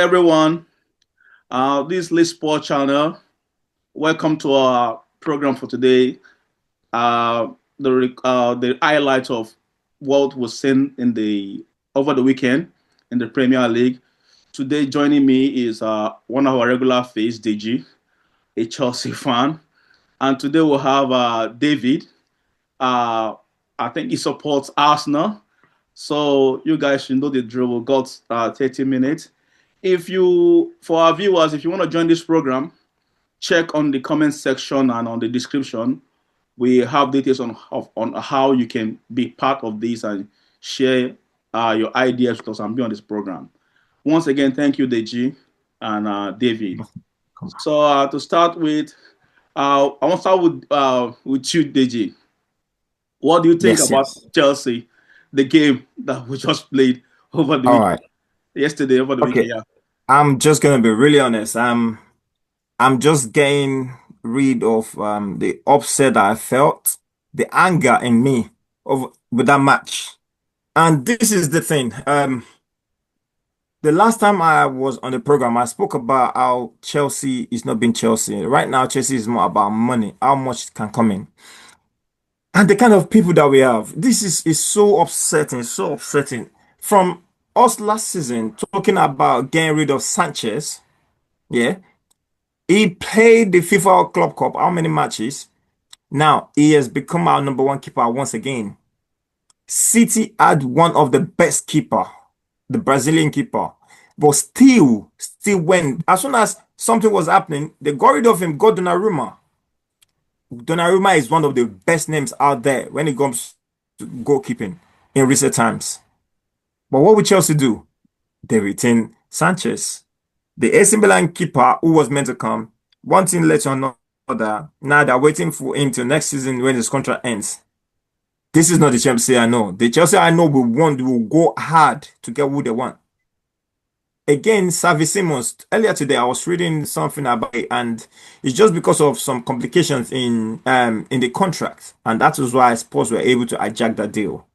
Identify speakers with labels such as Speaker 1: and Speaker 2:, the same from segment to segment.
Speaker 1: everyone. This is Lee Sport Channel. Welcome to our program for today. Uh, the highlight of what was seen in the over the weekend in the Premier League. Today, joining me is one of our regular face, Deji, a Chelsea fan, and today we'll have David. Uh, I think he supports Arsenal, so you guys should know the drill. We got 30 minutes. If you, for our viewers, if you want to join this program, check on the comment section and on the description. We have details on how you can be part of this and share your ideas with us and be on this program. Once again, thank you, Deji and David. So to start with, I want to start with you, Deji. What do you think
Speaker 2: Yes,
Speaker 1: about
Speaker 2: yes.
Speaker 1: Chelsea, the game that we just played over the
Speaker 2: All
Speaker 1: weekend,
Speaker 2: right.
Speaker 1: yesterday, over the weekend?
Speaker 2: Okay.
Speaker 1: Yeah.
Speaker 2: I'm just gonna be really honest. I'm just getting rid of the upset that I felt, the anger in me of with that match. And this is the thing. The last time I was on the program, I spoke about how Chelsea is not being Chelsea. Right now, Chelsea is more about money, how much can come in. And the kind of people that we have, this is so upsetting, so upsetting. From us last season talking about getting rid of Sanchez, yeah, he played the FIFA Club Cup, how many matches? Now he has become our number one keeper once again. City had one of the best keeper, the Brazilian keeper, but still when as soon as something was happening, they got rid of him, got Donnarumma. Donnarumma is one of the best names out there when it comes to goalkeeping in recent times. But what would Chelsea do? They retain Sanchez, the AC Milan keeper who was meant to come. One thing led to another. Now they're waiting for him till next season when his contract ends. This is not the Chelsea I know. The Chelsea I know will go hard to get who they want. Again, Xavi Simons. Earlier today, I was reading something about it, and it's just because of some complications in the contract, and that is why I suppose we're able to hijack that deal.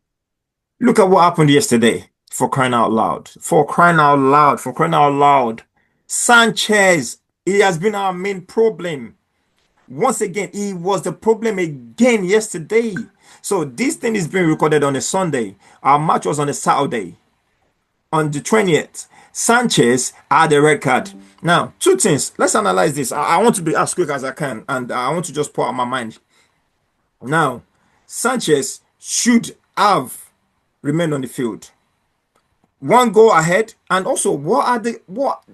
Speaker 2: Look at what happened yesterday. For crying out loud. For crying out loud. For crying out loud. Sanchez, he has been our main problem. Once again, he was the problem again yesterday. So this thing is being recorded on a Sunday. Our match was on a Saturday. On the 20th, Sanchez had a red card. Now, two things. Let's analyze this. I want to be as quick as I can, and I want to just pour out my mind. Now, Sanchez should have remained on the field. One goal ahead, and also what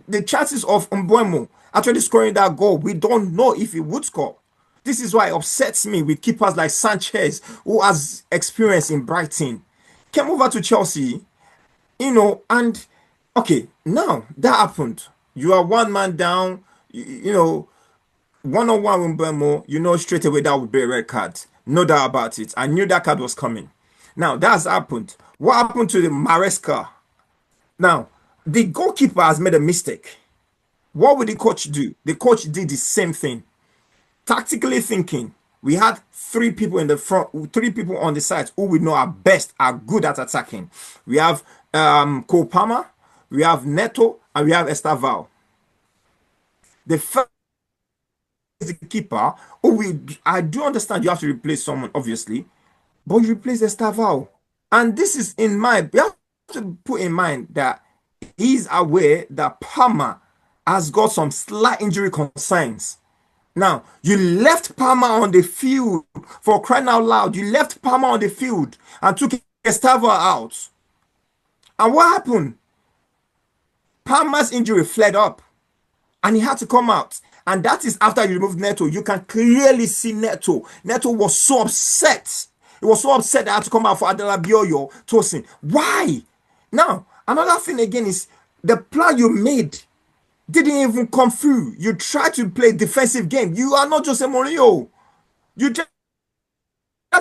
Speaker 2: the chances of Mbeumo actually scoring that goal? We don't know if he would score. This is why it upsets me with keepers like Sanchez, who has experience in Brighton, came over to Chelsea, and okay, now that happened. You are one man down, one on one with Mbeumo, straight away that would be a red card. No doubt about it. I knew that card was coming. Now that's happened. What happened to the Maresca? Now, the goalkeeper has made a mistake. What would the coach do? The coach did the same thing. Tactically thinking, we had three people in the front, three people on the sides who we know are best, are good at attacking. We have Cole Palmer, we have Neto, and we have Estavao. The first is the keeper. I do understand you have to replace someone, obviously, but you replace Estavao. And this is in mind. We have to put in mind that he's aware that Palmer has got some slight injury concerns. Now, you left Palmer on the field for crying out loud. You left Palmer on the field and took Estava out. And what happened? Palmer's injury flared up and he had to come out. And that is after you removed Neto. You can clearly see Neto. Neto was so upset. He was so upset that I had to come out for Adela Bioyo Tosin. Why? Now, another thing again is the plan you made didn't even come through. You tried to play defensive game. You are not Jose Mourinho. You tried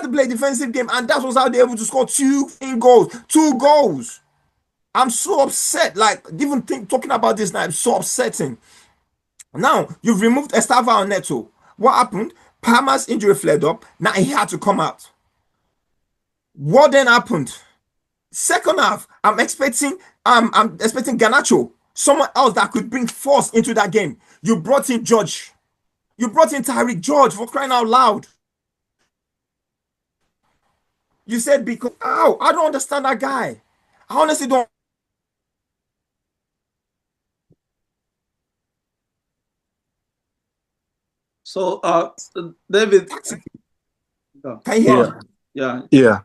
Speaker 2: to play defensive game, and that was how they were able to score two goals. Two goals. I'm so upset. Like, even talking about this now, it's so upsetting. Now, you've removed Estava and Neto. What happened? Palmer's injury flared up. Now he had to come out. What then happened? Second half, I'm expecting Ganacho someone else that could bring force into that game. You brought in George. You brought in Tyreek George for crying out loud. You said because ow, I don't understand that guy. I honestly don't
Speaker 1: So, David,
Speaker 2: tactically.
Speaker 1: yeah,
Speaker 2: Can you
Speaker 1: go
Speaker 2: hear
Speaker 3: Yeah,
Speaker 2: me?
Speaker 1: on. Yeah,
Speaker 3: yeah,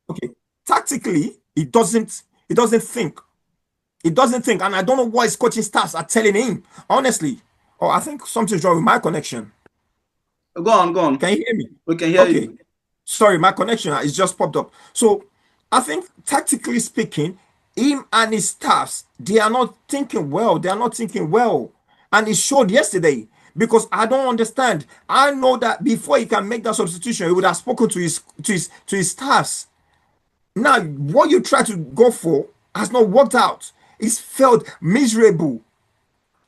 Speaker 2: Okay. Tactically, it doesn't think. It doesn't think. And I don't know what his coaching staffs are telling him. Honestly. Oh, I think something's wrong with my connection.
Speaker 1: go on, go on.
Speaker 2: Can you hear me?
Speaker 1: We can hear
Speaker 2: Okay.
Speaker 1: you.
Speaker 2: Sorry, my connection is just popped up. So I think tactically speaking, him and his staffs, they are not thinking well. They are not thinking well. And it showed yesterday because I don't understand. I know that before he can make that substitution, he would have spoken to his staffs. Now, what you try to go for has not worked out. It's felt miserable.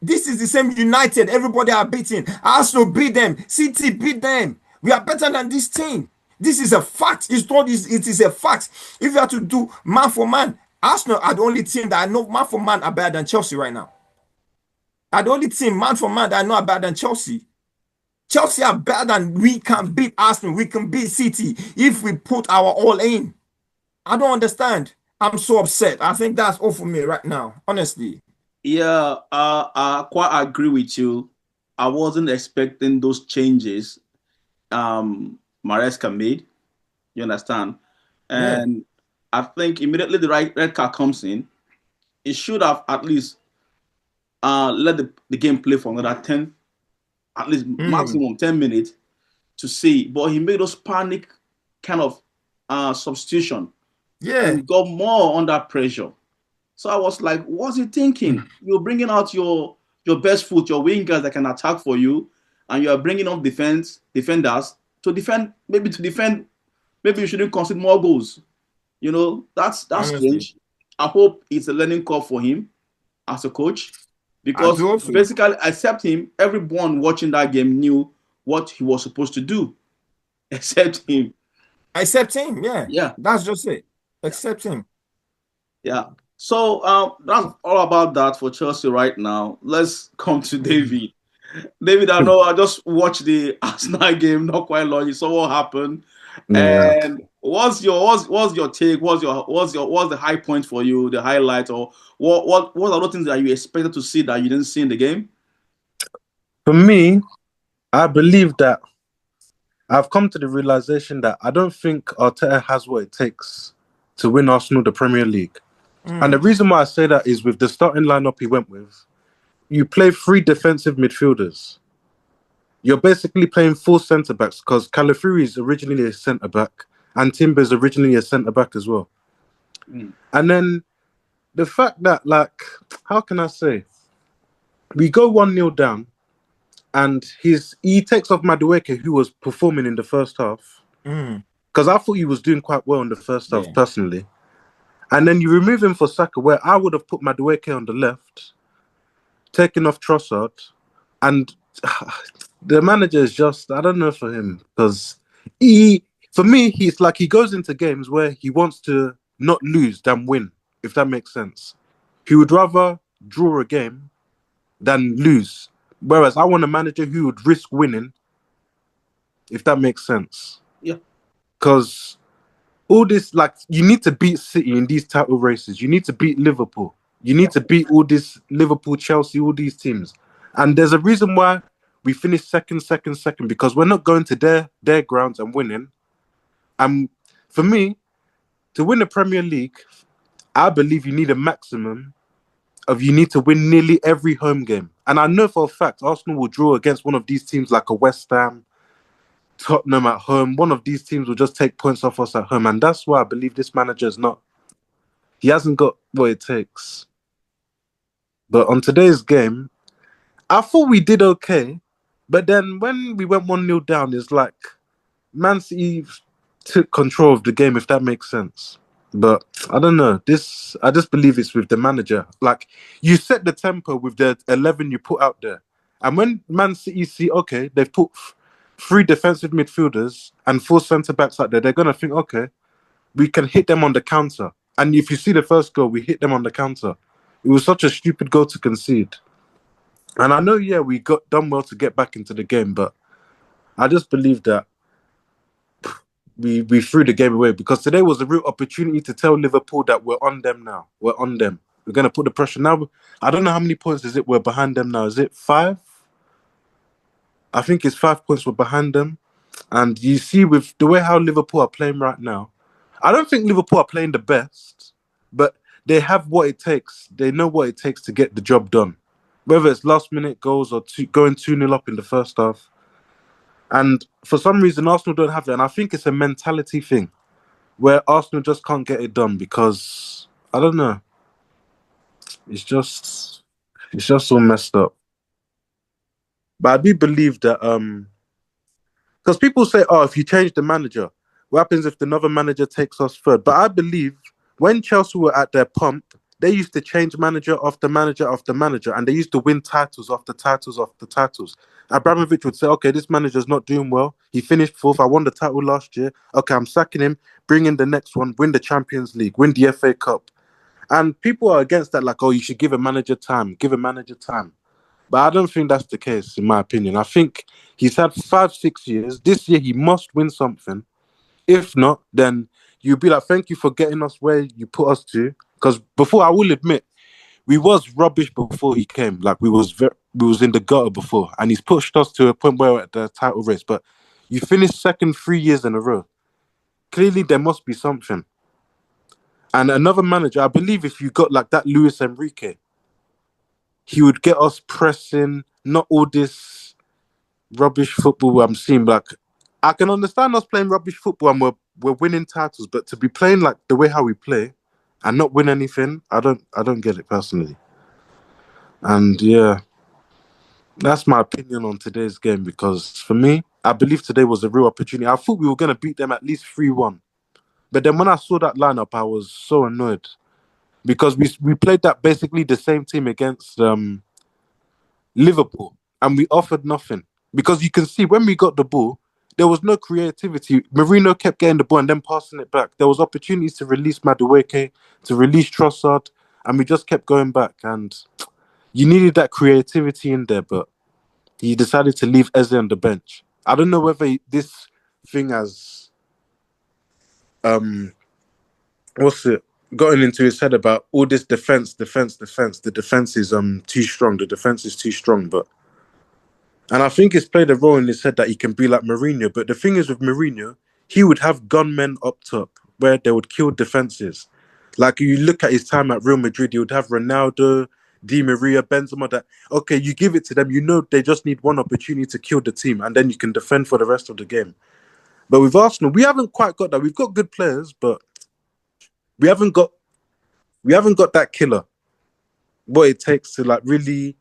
Speaker 2: This is the same United. Everybody are beating. Arsenal beat them. City beat them. We are better than this team. This is a fact. It's not. It is a fact. If you have to do man for man, Arsenal are the only team that I know man for man are better than Chelsea right now. Are the only team man for man that I know are better than Chelsea. Chelsea are better than we can beat Arsenal. We can beat City if we put our all in. I don't understand. I'm so upset. I think that's all for me right now. Honestly.
Speaker 1: Yeah, I quite agree with you. I wasn't expecting those changes Maresca made. You understand?
Speaker 2: Yeah.
Speaker 1: And I think immediately the red card comes in, it should have at least let the game play for another 10, at least
Speaker 2: Mm.
Speaker 1: maximum 10 minutes to see. But he made us panic kind of substitution and
Speaker 2: Yeah.
Speaker 1: we got more under pressure. So I was like, what's he thinking? You're bringing out your best foot, your wingers that can attack for you, and you are bringing up defenders to defend, maybe you shouldn't concede more goals. That's
Speaker 2: Honestly.
Speaker 1: strange. I hope it's a learning curve for him as a coach
Speaker 2: I
Speaker 1: because
Speaker 2: do also.
Speaker 1: basically, except him, everyone watching that game knew what he was supposed to do, except him.
Speaker 2: Accept him. Yeah.
Speaker 1: Yeah,
Speaker 2: That's just it.
Speaker 1: yeah,
Speaker 2: Accept him.
Speaker 1: yeah. So that's all about that for Chelsea right now. Let's come to
Speaker 2: Mm.
Speaker 1: David. David, I know I just watched the Arsenal game not quite long. You saw what happened.
Speaker 3: yeah.
Speaker 1: And what's your take? What's the high point for you, the highlight, or what are the things that you expected to see that you didn't see in the game?
Speaker 3: For me, I believe that I've come to the realization that I don't think Arteta has what it takes to win Arsenal the Premier League. And the
Speaker 2: Mm.
Speaker 3: reason why I say that is with the starting lineup he went with, you play three defensive midfielders. You're basically playing four centre backs because Calafiori is originally a centre back and Timber is originally a centre back as well.
Speaker 1: Mm.
Speaker 3: And then the fact that, like, how can I say, we go 1-0 down and he takes off Madueke, who was performing in the first half,
Speaker 2: Mm.
Speaker 3: because I thought he was doing quite well in the first half
Speaker 2: Yeah.
Speaker 3: personally. And then you remove him for Saka, where I would have put Madueke on the left, taking off Trossard, and the manager is just, I don't know for him, because for me, he's like, he goes into games where he wants to not lose than win, if that makes sense. He would rather draw a game than lose. Whereas I want a manager who would risk winning, if that makes sense.
Speaker 1: Yeah,
Speaker 3: Because all this, like, you need to beat City in these title races. You need to beat Liverpool. You need to beat all this Liverpool, Chelsea, all these teams. And there's a reason why we finished second, because we're not going to their grounds and winning. And for me, to win the Premier League, I believe you need a maximum of you need to win nearly every home game. And I know for a fact Arsenal will draw against one of these teams like a West Ham, Tottenham at home. One of these teams will just take points off us at home. And that's why I believe this manager is not, he hasn't got what it takes. But on today's game, I thought we did okay. But then when we went 1-0 down, it's like Man City took control of the game, if that makes sense. But I don't know. I just believe it's with the manager. Like, you set the tempo with the 11 you put out there. And when Man City see, okay, they've put three defensive midfielders and four centre backs out there, they're going to think, okay, we can hit them on the counter. And if you see the first goal, we hit them on the counter. It was such a stupid goal to concede. And I know, yeah, we got done well to get back into the game, but I just believe that we threw the game away because today was a real opportunity to tell Liverpool that we're on them now. We're on them. We're gonna put the pressure now. I don't know how many points is it we're behind them now. Is it 5? I think it's 5 points we're behind them. And you see with the way how Liverpool are playing right now, I don't think Liverpool are playing the best, but they have what it takes. They know what it takes to get the job done. Whether it's last minute goals or going 2-0 up in the first half. And for some reason, Arsenal don't have that. And I think it's a mentality thing where Arsenal just can't get it done because, I don't know, it's just so messed up. But I do believe that because people say, oh, if you change the manager, what happens if another manager takes us third? But I believe when Chelsea were at their pump, they used to change manager after manager after manager, and they used to win titles after titles after titles. Abramovich would say, okay, this manager's not doing well. He finished fourth. I won the title last year. Okay, I'm sacking him, bring in the next one, win the Champions League, win the FA Cup. And people are against that, like, oh, you should give a manager time, give a manager time. But I don't think that's the case, in my opinion. I think he's had 5, 6 years. This year, he must win something. If not, then you'll be like, thank you for getting us where you put us to. Because before, I will admit, we was rubbish before he came. Like, we was in the gutter before. And he's pushed us to a point where we're at the title race. But you finished second 3 years in a row. Clearly, there must be something. And another manager, I believe if you got like that Luis Enrique, he would get us pressing, not all this rubbish football I'm seeing. Like, I can understand us playing rubbish football and we're winning titles, but to be playing like the way how we play and not win anything, I don't get it personally. And yeah, that's my opinion on today's game because for me, I believe today was a real opportunity. I thought we were gonna beat them at least 3-1. But then when I saw that lineup, I was so annoyed because we played that basically the same team against Liverpool, and we offered nothing because you can see when we got the ball, there was no creativity. Mourinho kept getting the ball and then passing it back. There was opportunities to release Madueke, to release Trossard, and we just kept going back. And you needed that creativity in there, but he decided to leave Eze on the bench. I don't know whether this thing has what's it gotten into his head about all this defense. The defense is too strong. The defense is too strong, but. And I think it's played a role in his head that he can be like Mourinho. But the thing is with Mourinho, he would have gunmen up top where they would kill defenses. Like you look at his time at Real Madrid, he would have Ronaldo, Di Maria, Benzema. That okay, you give it to them. You know they just need one opportunity to kill the team, and then you can defend for the rest of the game. But with Arsenal, we haven't quite got that. We've got good players, but we haven't got that killer. What it takes to like really.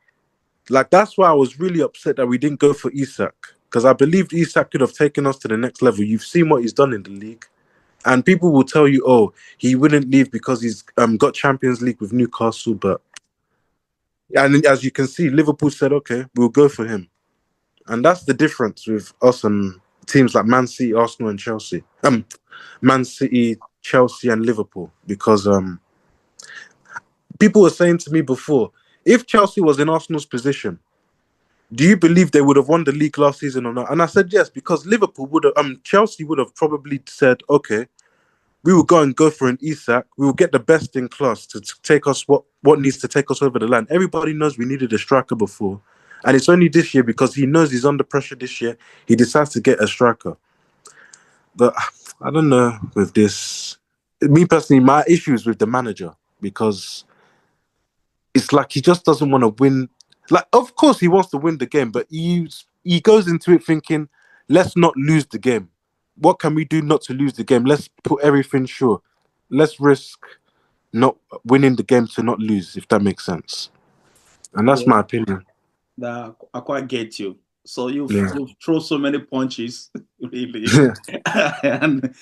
Speaker 3: Like, that's why I was really upset that we didn't go for Isak. Because I believed Isak could have taken us to the next level. You've seen what he's done in the league. And people will tell you, oh, he wouldn't leave because he's got Champions League with Newcastle. But, and as you can see, Liverpool said, okay, we'll go for him. And that's the difference with us and teams like Man City, Arsenal, and Chelsea. Man City, Chelsea, and Liverpool. Because people were saying to me before, if Chelsea was in Arsenal's position, do you believe they would have won the league last season or not? And I said yes, because Liverpool would have, Chelsea would have probably said, okay, we will go for an Isak. We will get the best in class to take us what needs to take us over the line. Everybody knows we needed a striker before, and it's only this year because he knows he's under pressure this year. He decides to get a striker. But I don't know with this. Me personally, my issue is with the manager because it's like he just doesn't want to win. Like, of course, he wants to win the game, but he goes into it thinking, let's not lose the game. What can we do not to lose the game? Let's put everything sure. Let's risk not winning the game to not lose, if that makes sense. And that's my opinion.
Speaker 1: That I quite get you. So you've
Speaker 3: Yeah.
Speaker 1: thrown so many punches, really, and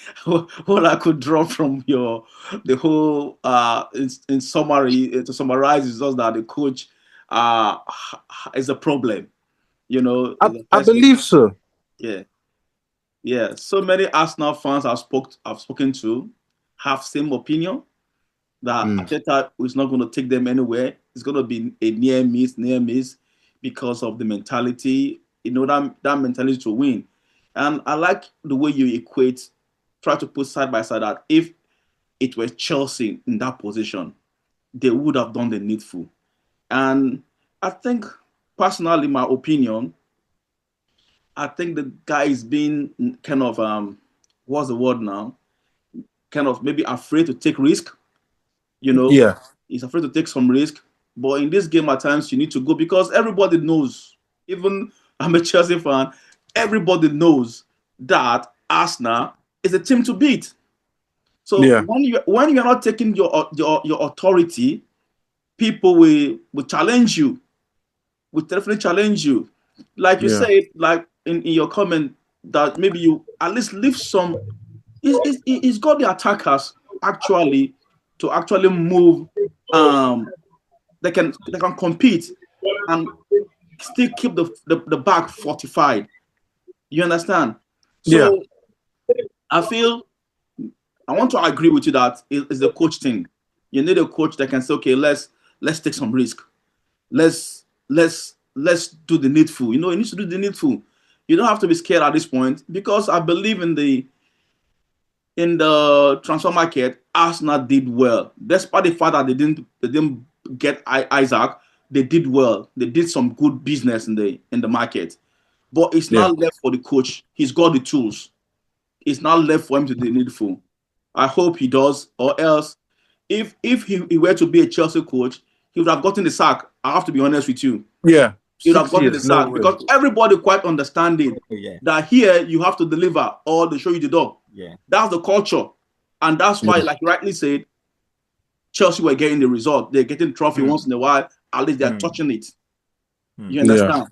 Speaker 1: all I could draw from the whole in summary to summarize is just that the coach is a problem. You know, is a
Speaker 3: I
Speaker 1: person.
Speaker 3: believe so.
Speaker 1: Yeah, yeah. So many Arsenal fans I've spoken to have same opinion. that Arteta is not going to take them anywhere. It's going to be a near miss, because of the mentality, that mentality to win. And I like the way you try to put side by side that if it were Chelsea in that position, they would have done the needful. And I think, personally, my opinion, I think the guy is being kind of, what's the word now? Kind of maybe afraid to take risk.
Speaker 3: Yeah.
Speaker 1: He's afraid to take some risk. But in this game, at times, you need to go because everybody knows, even I'm a Chelsea fan, everybody knows that Arsenal is a team to beat. So
Speaker 3: Yeah.
Speaker 1: when you're not taking your authority, people will challenge you, will definitely challenge you. Like you
Speaker 3: Yeah.
Speaker 1: said, like in your comment, that maybe you at least leave some. He's got the attackers actually to actually move. They can compete and still keep the back fortified. You understand?
Speaker 3: Yeah.
Speaker 1: So I feel I want to agree with you that it's the coach thing. You need a coach that can say, okay, let's take some risk. Let's do the needful. You need to do the needful. You don't have to be scared at this point because I believe in the transfer market, Arsenal did well. Despite the fact that they didn't get Isaac, they did well. They did some good business in the market. But it's
Speaker 3: Yeah.
Speaker 1: not left for the coach. He's got the tools. It's not left for him to do the needful. I hope he does, or else, if he were to be a Chelsea coach, he would have gotten the sack. I have to be honest with you.
Speaker 3: Yeah.
Speaker 1: He would have
Speaker 3: 6
Speaker 1: gotten the
Speaker 3: years, no
Speaker 1: sack
Speaker 3: way.
Speaker 1: because everybody quite understanding
Speaker 2: Yeah.
Speaker 1: that here you have to deliver or they show you the door.
Speaker 2: Yeah.
Speaker 1: That's the culture. And that's why, like you rightly said, Chelsea were getting the result. They're getting the trophy once in a while. At least they're touching it. You
Speaker 3: Yeah.
Speaker 1: understand?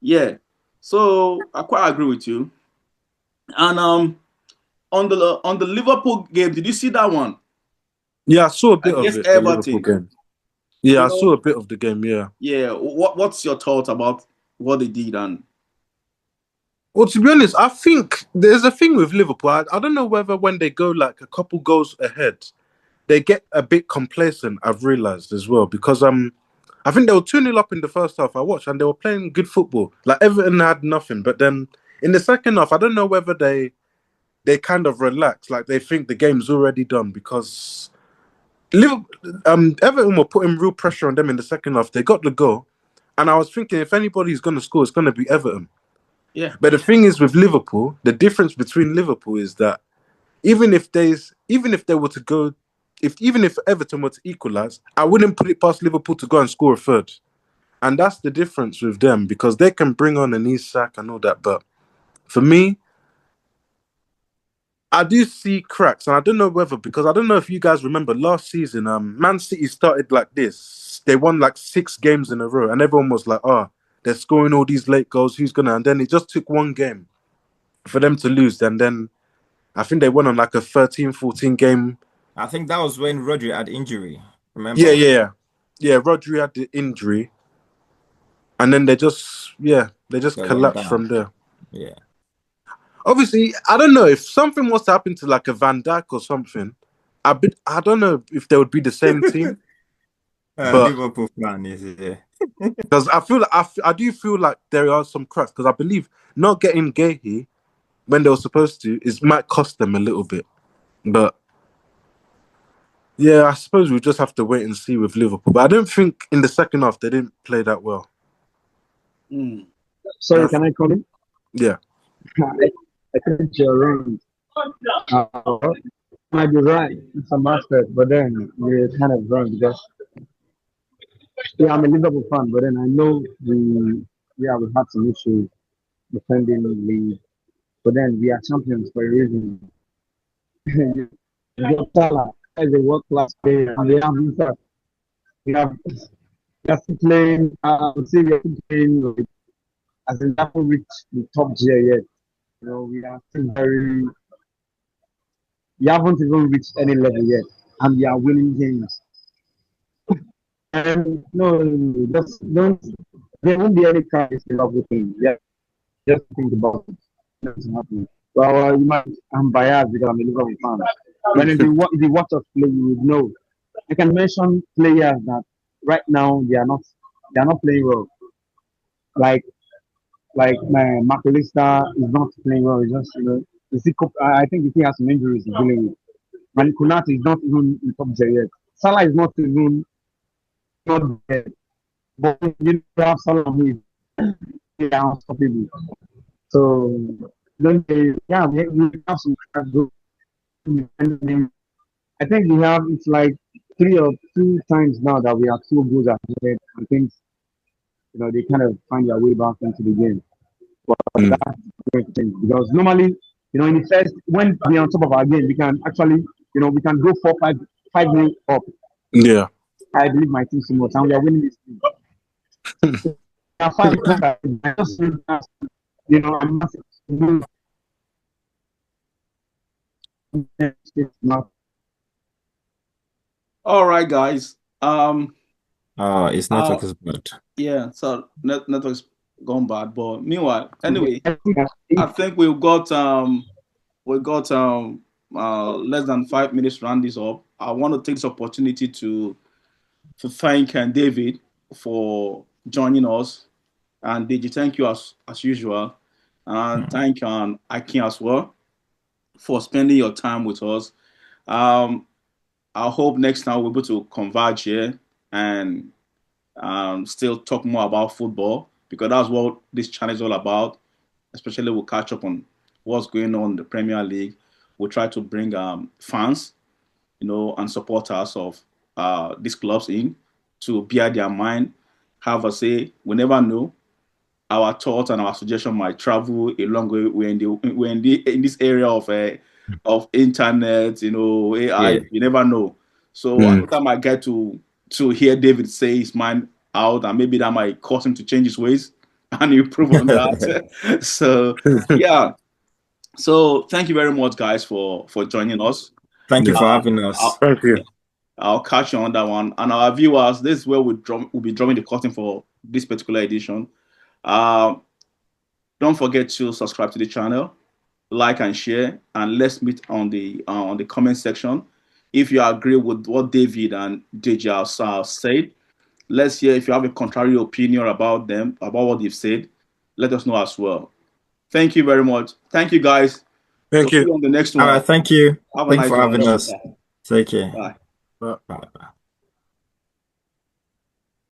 Speaker 1: Yeah. So I quite agree with you. And on the Liverpool game, did you see that one
Speaker 3: Yeah, I saw a bit of
Speaker 1: against
Speaker 3: it, the Liverpool
Speaker 1: Everton?
Speaker 3: game. Yeah,
Speaker 1: You
Speaker 3: I saw
Speaker 1: know,
Speaker 3: a bit of the game, yeah.
Speaker 1: yeah. What's your thought about what they did? And
Speaker 3: Well, to be honest, I think there's a thing with Liverpool. I don't know whether when they go like a couple goals ahead, they get a bit complacent, I've realised as well. Because I think they were 2-0 up in the first half I watched and they were playing good football. Like Everton had nothing. But then in the second half, I don't know whether they kind of relax, like they think the game's already done because Liverpool, Everton were putting real pressure on them in the second half. They got the goal, and I was thinking if anybody's going to score, it's going to be Everton.
Speaker 1: yeah,
Speaker 3: But the thing is with Liverpool, the difference between Liverpool is that even if they were to go, even if Everton were to equalize, I wouldn't put it past Liverpool to go and score a third. And that's the difference with them because they can bring on an Isak and all that. But for me, I do see cracks, and I don't know whether because I don't know if you guys remember last season. Man City started like this. They won like 6 games in a row, and everyone was like, "Oh, they're scoring all these late goals. Who's gonna?" And then it just took one game for them to lose, and then I think they went on like a 13, 14 game.
Speaker 2: I think that was when Rodri had injury.
Speaker 3: Yeah,
Speaker 2: Remember?
Speaker 3: yeah, yeah. Rodri had the injury, and then they just
Speaker 2: They went
Speaker 3: collapsed
Speaker 2: down.
Speaker 3: from there.
Speaker 2: Yeah.
Speaker 3: Obviously, I don't know if something was to happen to like a Van Dijk or something. I don't know if they would be the same team, but
Speaker 2: Liverpool fan is yeah.
Speaker 3: because I feel like I do feel like there are some cracks because I believe not getting Gahey when they were supposed to might cost them a little bit, but yeah, I suppose we just have to wait and see with Liverpool. But I don't think in the second half they didn't play that well.
Speaker 4: Sorry, can I come in?
Speaker 3: Yeah.
Speaker 4: I think you're wrong. Might be right in some aspect, but then you're kind of wrong because I'm a Liverpool fan, but then I know we had some issues defending the league, but then we are champions for a reason. You got Salah as a world class player, and we have Inter. We are still playing. See, we are still playing as in that reach the top tier yet. We are still we haven't even reached any level yet, and we are winning games. And no, just don't. There won't be any crisis in Liverpool team. Yeah, just think about it. That's happening. Well, I'm biased because I'm a Liverpool fan. When if you watch us play, you would know I can mention players that right now they are not playing well. Like my Makalista is not playing well. It's just I think he has some injuries he's dealing with. And Kunati is not even in top tier yet. Salah is not even not there. But you have Salah who is unstoppable. So don't they, yeah, we have some I think we have it's like 2 times now that we are 2 goals ahead and things they kind of find their way back into the game. But
Speaker 3: Mm.
Speaker 4: that's a great thing because normally, in the first when we are on top of our game, we can actually, we can go 5 minutes up.
Speaker 3: Yeah.
Speaker 4: I believe my team so much, and we are winning this game. We are 5 minutes ahead. I just feel that, I'm not.
Speaker 1: All right, guys.
Speaker 2: Its network is bad.
Speaker 1: Yeah, so network's gone bad. But meanwhile, anyway,
Speaker 4: I
Speaker 1: I think we've got less than 5 minutes to round this up. I want to take this opportunity to thank David for joining us, and Deji, thank you as usual, and thank Akin as well for spending your time with us. Um, I hope next time we're able to converge here and still talk more about football because that's what this channel is all about. Especially we'll catch up on what's going on in the Premier League. We'll try to bring fans, and supporters of these clubs in to bear their mind, have a say. We never know. Our thoughts and our suggestion might travel a long way. In this area of internet, AI.
Speaker 2: Yeah.
Speaker 1: You never know. So I think I might get to hear David say his mind out, and maybe that might cause him to change his ways and improve on that. So yeah. So thank you very much, guys, for joining us.
Speaker 2: Thank you for
Speaker 1: Uh,
Speaker 2: having us.
Speaker 1: I'll,
Speaker 3: Thank you.
Speaker 1: I'll catch you on that one. And our viewers, this is where we'll be drawing the curtain for this particular edition. Uh, don't forget to subscribe to the channel, like and share, and let's meet on the comment section. If you agree with what David and Deji have said, let's hear if you have a contrary opinion about them, about what they've said. Let us know as well. Thank you very much. Thank you, guys.
Speaker 3: Thank
Speaker 1: We'll see
Speaker 3: you.
Speaker 1: you on the next
Speaker 2: All
Speaker 1: one.
Speaker 2: right, thank you.
Speaker 1: Have a
Speaker 2: Thank you
Speaker 1: nice
Speaker 2: for having
Speaker 1: one.
Speaker 2: us. Take care.
Speaker 1: Bye.
Speaker 3: Bye.
Speaker 2: Bye.